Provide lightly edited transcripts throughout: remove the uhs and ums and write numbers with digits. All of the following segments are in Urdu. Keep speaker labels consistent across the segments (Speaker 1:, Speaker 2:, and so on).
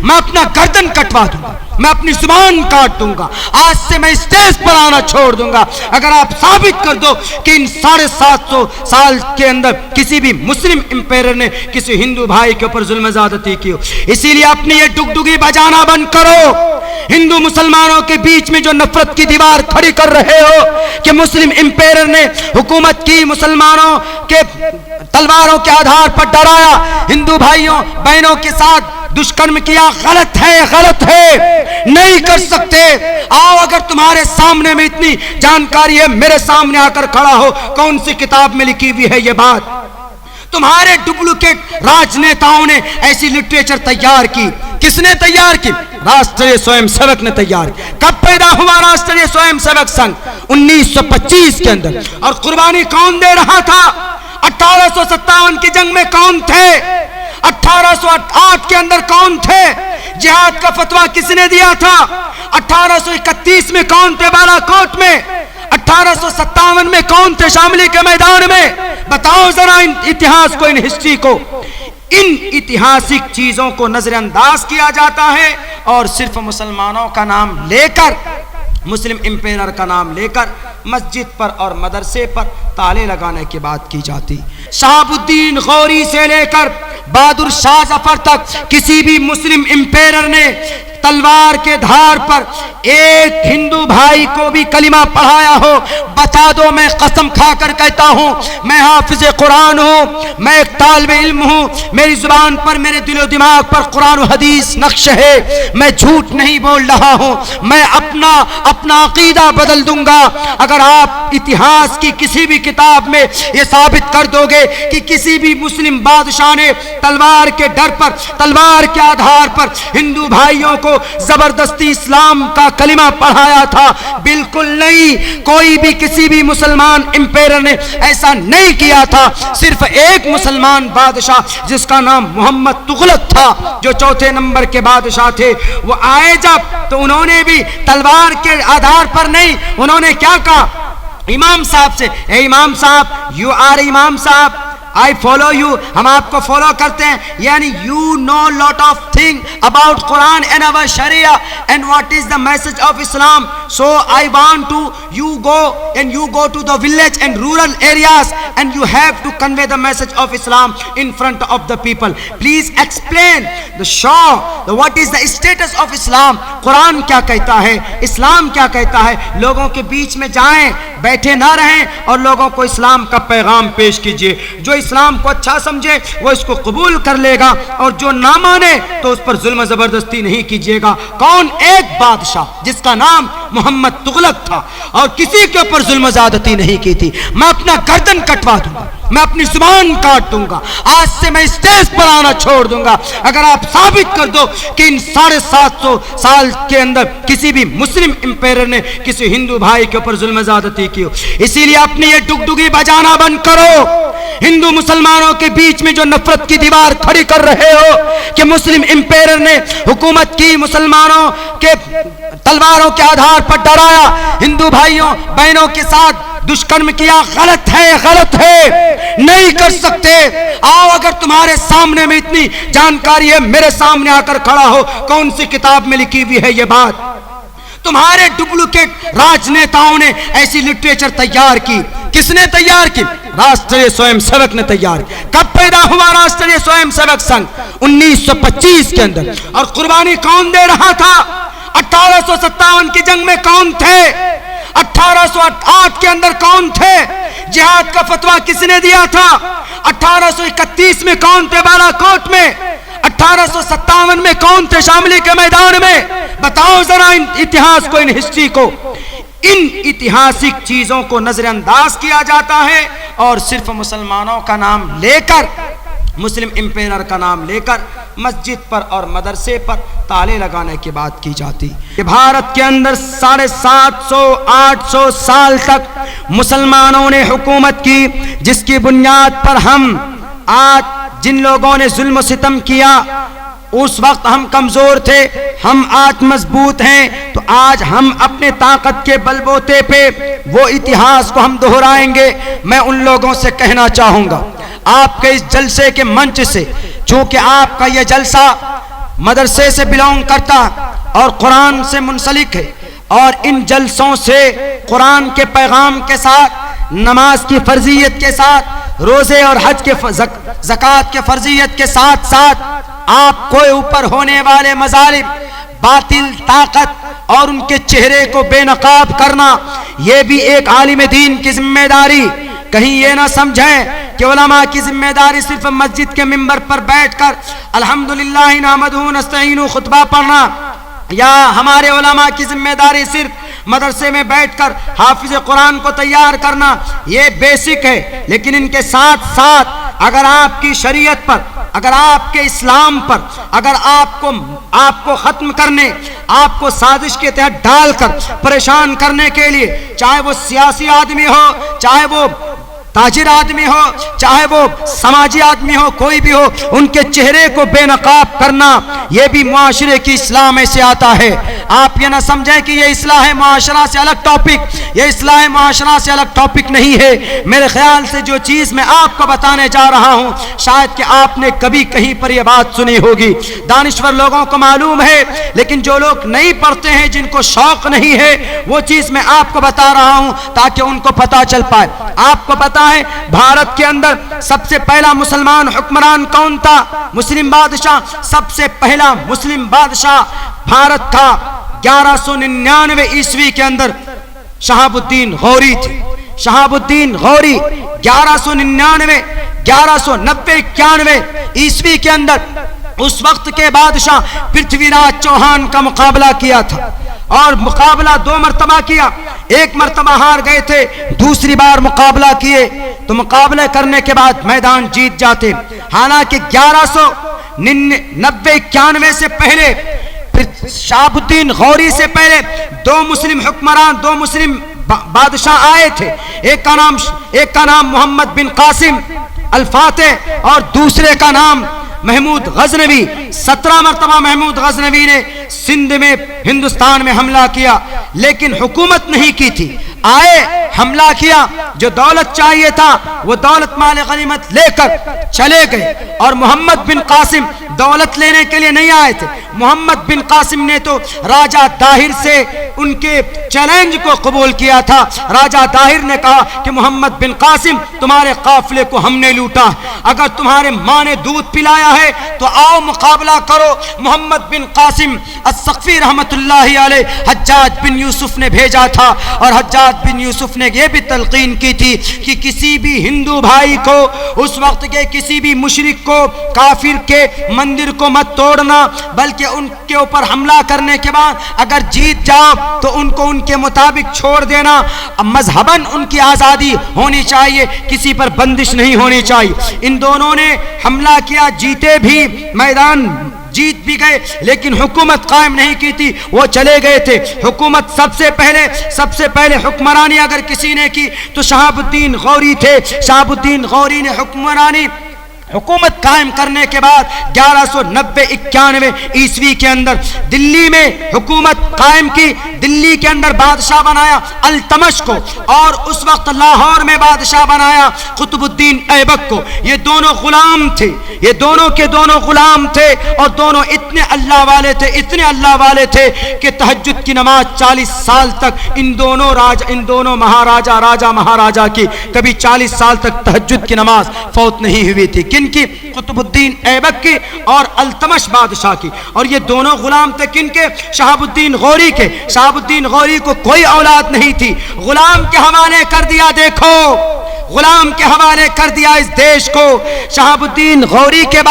Speaker 1: میں اپنا گردن کٹوا دوں گا، میں اپنی زبان کاٹ دوں گا، آج سے میں اسٹیج پر آنا چھوڑ دوں گا اگر آپ ثابت کر دو کہ ان 750 سال کے اندر کسی بھی مسلم امپیرر نے کسی ہندو بھائی کے اوپر ظلم زیادتی کی ہو۔ اسی لیے اپنی یہ ڈگڈگی بجانا بند کرو۔ ہندو مسلمانوں کے بیچ میں جو نفرت کی دیوار کھڑی کر رہے ہو کہ مسلم امپیرر نے حکومت کی، مسلمانوں کے تلواروں کے آدھار پر ڈرایا، ہندو بھائیوں بہنوں کے ساتھ دشکرم کیا، غلط ہے، غلط ہے، نہیں کر سکتے۔ آؤ اگر تمہارے سامنے میں اتنی جانکاری ہے میرے سامنے آ کر کھڑا ہو، کون سی کتاب میں لکھی ہوئی ہے یہ بات؟ تمہارے ڈپلیکیٹ راجنیتاؤں نے ایسی لٹریچر تیار کی۔ کس نے تیار کی؟ راشٹریہ سوئم سیوک نے تیار کی۔ کب پیدا ہوا راشٹریہ سوئم سیوک سنگھ؟ 1925 کے اندر۔ اور قربانی کون دے رہا تھا؟ 1857 کی جنگ میں کون تھے؟ 1808 کے اندر کون تھے؟ جہاد کا فتویٰ کس نے دیا تھا؟ 1831 میں کون تھے بالا کوٹ میں؟ 1857 میں کون تھے شاملی کے میدان میں؟ بتاؤ ذرا ان اتہاس کو، ان ہسٹری کو۔ ان اتہاسک چیزوں کو نظر انداز کیا جاتا ہے اور صرف مسلمانوں کا نام لے کر، مسلم امپیرر کا نام لے کر مسجد پر اور مدرسے پر تالے لگانے کی بات کی جاتی۔ شہاب الدین غوری سے لے کر بہادر شاہ ظفر تک کسی بھی مسلم امپیرر نے تلوار کے دھار پر ایک ہندو بھائی کو بھی کلمہ پڑھایا ہو؟ بتا دو، میں قسم کھا کر کہتا ہوں، میں حافظ قرآن ہوں، میں ایک طالب علم ہوں، میری زبان پر، میرے دل و دماغ پر قرآن و حدیث نقش ہے، میں جھوٹ نہیں بول رہا ہوں، میں اپنا عقیدہ بدل دوں گا اگر آپ اتہاس کی کسی بھی کتاب میں یہ ثابت کر دو گے کہ کسی بھی مسلم بادشاہ نے تلوار کے ڈر پر، تلوار کے آدھار پر ہندو بھائیوں کو زبردستی اسلام کا کلمہ پڑھایا تھا۔ بالکل نہیں، کوئی بھی کسی بھی مسلمان امپیرر نے ایسا نہیں کیا تھا۔ صرف ایک مسلمان بادشاہ جس کا نام محمد تغلق تھا، جو چوتھے نمبر کے بادشاہ تھے، وہ آئے جب تو انہوں نے بھی تلوار کے آدھار پر نہیں، انہوں نے کیا کہا امام صاحب سے، اے امام صاحب، یو آر امام صاحب، I follow you، ہم آپ کو فالو کرتے ہیں، یعنی you know lot of thing about Quran and our Sharia and what is the message of Islam, so I want to you go to the village and rural areas and you have to convey the message of Islam in front of the people. Please explain the show what is the status of Islam، قرآن کیا کہتا ہے، اسلام کیا کہتا ہے۔ لوگوں کے بیچ میں جائیں، بیٹھے نہ رہیں اور لوگوں کو اسلام کا پیغام پیش کیجئے۔ جو اسلام کو اچھا سمجھے وہ اس کو قبول کر لے گا اور جو نہ مانے تو اس پر ظلم زبردستی نہیں کیجیے گا۔ کون؟ ایک بادشاہ جس کا نام محمد تغلق تھا اور کسی کے اوپر ظلم زیادتی نہیں کی تھی۔ میں اپنا گردن کٹوا دوں گا، میں اپنی زبان کاٹ دوں گا، آج سے میں اسٹیج پر آنا چھوڑ دوں گا اگر آپ ثابت کر دو کہ ان 750 سال کے اندر کسی بھی مسلم امپیرر نے کسی ہندو بھائی کے اوپر ظلم زیادتی کی ہو۔ اسی لیے اپنی یہ ڈگڈگی بجانا بند کرو۔ ہندو مسلمانوں کے بیچ میں جو نفرت کی دیوار کھڑی کر رہے ہو کہ مسلم امپیرر نے حکومت کی، مسلمانوں کے تلواروں کے آدھار پر ڈرایا، ہندو بھائیوں بہنوں کے ساتھ دشکرم کیا، غلط ہے، غلط ہے، نہیں کر سکتے۔ آؤ اگر تمہارے سامنے میں اتنی جانکاری ہے میرے سامنے آ کر کھڑا ہو، کون سی کتاب میں لکھی ہوئی ہے یہ بات؟ تمہارے ڈپلیکیٹ راجنیتاؤں نے ایسی لٹریچر تیار کی۔ کس نے تیار کی؟ راشٹریہ سوئم سیوک نے تیار کی۔ کب پیدا ہوا راشٹریہ سوئم سیوک سنگھ؟ 1925 کے اندر۔ اور قربانی کون دے رہا تھا؟ 1857 کی جنگ میں کون تھے؟ 1808 کے اندر کون تھے؟ جہاد کا فتویٰ کس نے دیا تھا؟ 1831 میں کون تھے بالا کوٹ میں؟ 1857 میں کون تھے شاملی کے میدان میں؟ بتاؤ ذرا ان اتہاس کو، ان ہسٹری کو۔ ان اتہاسک چیزوں کو نظر انداز کیا جاتا ہے اور صرف مسلمانوں کا نام لے کر، مسلم امپیرر کا نام لے کر مسجد پر اور مدرسے پر تالے لگانے کی بات کی جاتی۔ کہ بھارت کے اندر 750-800 سال تک مسلمانوں نے حکومت کی، جس کی بنیاد پر ہم آج جن لوگوں نے ظلم و ستم کیا، اس وقت ہم کمزور تھے، ہم آج مضبوط ہیں، تو آج ہم اپنے طاقت کے بل بوتے پہ وہ اتہاس کو ہم دہرائیں گے۔ میں ان لوگوں سے کہنا چاہوں گا آپ کے اس جلسے کے منچ سے، چونکہ آپ کا یہ جلسہ مدرسے سے بلونگ کرتا اور قرآن سے منسلک ہے اور ان جلسوں سے قرآن کے پیغام کے ساتھ، نماز کی فرضیت کے ساتھ، روزے اور حج کے زکوٰۃ کے فرضیت کے ساتھ ساتھ آپ کو اوپر ہونے والے مظالم، باطل طاقت اور ان کے چہرے کو بے نقاب کرنا، یہ بھی ایک عالم دین کی ذمہ داری۔ کہیں یہ نہ سمجھیں کہ علماء کی ذمہ داری صرف مسجد کے ممبر پر بیٹھ کر الحمدللہ نحمدہ ونستعینہ خطبہ پڑھنا، یا ہمارے علماء کی ذمہ داری صرف مدرسے میں بیٹھ کر حافظ قرآن کو تیار کرنا، یہ بیسک ہے۔ لیکن ان کے ساتھ ساتھ اگر آپ کی شریعت پر، اگر آپ کے اسلام پر، اگر آپ کو ختم کرنے، آپ کو سازش کے تحت ڈال کر پریشان کرنے کے لیے، چاہے وہ سیاسی آدمی ہو، چاہے وہ تاجر آدمی ہو، چاہے وہ سماجی آدمی ہو، کوئی بھی ہو، ان کے چہرے کو بے نقاب کرنا، یہ بھی معاشرے کی اصلاح میں سے آتا ہے۔ آپ یہ نہ سمجھیں کہ یہ اصلاح معاشرہ سے الگ ٹاپک، یہ اصلاح معاشرہ سے الگ ٹاپک نہیں ہے۔ میرے خیال سے جو چیز میں آپ کو بتانے جا رہا ہوں، شاید کہ آپ نے کبھی کہیں پر یہ بات سنی ہوگی، دانشور لوگوں کو معلوم ہے، لیکن جو لوگ نہیں پڑھتے ہیں، جن کو شوق نہیں ہے، وہ چیز میں آپ کو بتا رہا ہوں تاکہ ان کو پتہ چل پائے۔ آپ کو پتا ہے بھارت کے اندر سب سے پہلا مسلمان حکمران کون تھا؟ مسلم بادشاہ، سب سے پہلا مسلم بادشاہ بھارت کا 1199 عیسوی کے اندر شہاب الدین غوری تھے۔ شہاب الدین غوری 1199 1190 عیسوی کے اندر اس وقت کے بادشاہ پرتھوی راج چوہان کا مقابلہ کیا تھا، اور مقابلہ 2 مرتبہ کیا، ایک مرتبہ ہار گئے تھے، دوسری بار مقابلہ کیے تو مقابلہ کرنے کے بعد میدان جیت جاتے۔ حالانکہ 1190-91 سے پہلے شہاب الدین غوری سے پہلے 2 مسلم حکمران، 2 مسلم بادشاہ آئے تھے، ایک کا نام محمد بن قاسم الفاتح اور دوسرے کا نام محمود غزنوی۔ 17 مرتبہ محمود غزنوی نے سندھ میں، ہندوستان میں حملہ کیا، لیکن حکومت نہیں کی تھی۔ آئے، حملہ کیا، جو دولت چاہیے تھا وہ دولت مال غنیمت لے کر چلے گئے، اور محمد بن قاسم دولت لینے کے لیے نہیں آئے تھے۔ محمد بن قاسم نے تو راجہ طاہر سے ان کے چیلنج کو قبول کیا تھا۔ راجہ طاہر نے کہا کہ محمد بن قاسم، تمہارے قافلے کو ہم نے لوٹا، اگر تمہارے ماں نے دودھ پلایا ہے تو آؤ مقابلہ کرو۔ محمد بن قاسم الثقفی رحمت اللہ علیہ حجاج بن یوسف نے بھیجا تھا، اور حجاج بن یوسف نے یہ بھی تلقین کی تھی کہ کسی بھی ہندو بھائی کو، اس وقت کے کسی بھی مشرک کو، کافر کے مندر کو مت توڑنا، بلکہ ان کے اوپر حملہ کرنے کے بعد اگر جیت جاؤ تو ان کو ان کے مطابق چھوڑ دینا، مذہباً ان کی آزادی ہونی چاہیے، کسی پر بندش نہیں ہونی چاہیے۔ ان دونوں نے حملہ کیا، جیتے بھی، میدان جیت بھی گئے، لیکن حکومت قائم نہیں کی تھی، وہ چلے گئے تھے۔ حکومت سب سے پہلے حکمرانی اگر کسی نے کی تو شہاب الدین غوری تھے۔ شہاب الدین غوری نے حکومت قائم کرنے کے بعد 1190-91 عیسوی کے اندر دلی میں حکومت قائم کی، دلی کے اندر بادشاہ بنایا التمش کو، اور اس وقت لاہور میں بادشاہ بنایا قطب الدین ایبک کو۔ یہ دونوں غلام تھے، یہ دونوں کے دونوں غلام تھے، اور دونوں اتنے اللہ والے تھے کہ تہجد کی نماز 40 سال تک ان دونوں مہاراجا کی کبھی 40 سال تک تہجد کی نماز فوت نہیں ہوئی تھی۔ کن کی؟ قطب الدین ایبک کی اور التمش بادشاہ کی۔ اور یہ دونوں غلام تھے کن کے؟ شہاب الدین غوری کے۔ شہاب الدین غوری کو کوئی اولاد نہیں تھی، غلام کے حوالے کر دیا، دیکھو غلام کے حوالے کر دیا اس دیش کو۔ شہاب الدین غوری کے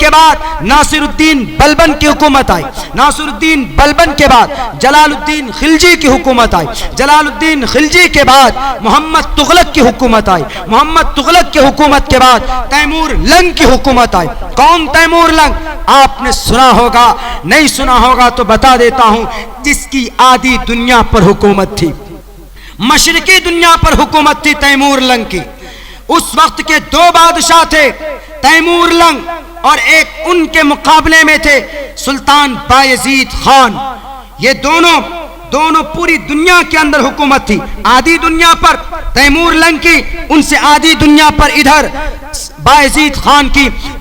Speaker 1: بعد ناصر الدین بلبن کی حکومت آئی، ناصر الدین بلبن کے بعد جلال الدین خلجی کی حکومت آئی، جلال الدین خلجی کے بعد محمد تغلق کی حکومت آئی، محمد تغلق کی حکومت کے بعد تیمور لنگ کی حکومت آئی۔ کون تیمور لنگ؟ آپ نے سنا ہوگا، نہیں سنا ہوگا تو بتا دیتا ہوں، جس کی آدھی دنیا پر حکومت تھی، مشرقی دنیا پر حکومت تھی تیمور لنگ کی۔ اس وقت کے 2 بادشاہ تھے، تیمور لنگ، اور ایک ان کے مقابلے میں تھے سلطان بایزید خان۔ یہ دونوں پوری دنیا کے اندر حکومت تھی، آدھی دنیا پر تیمور لنگ کی، ان سے آدھی دنیا پر ادھر بایزید خان کی۔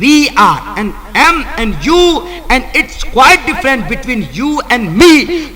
Speaker 1: we are and am and you and it's quite different between you and me,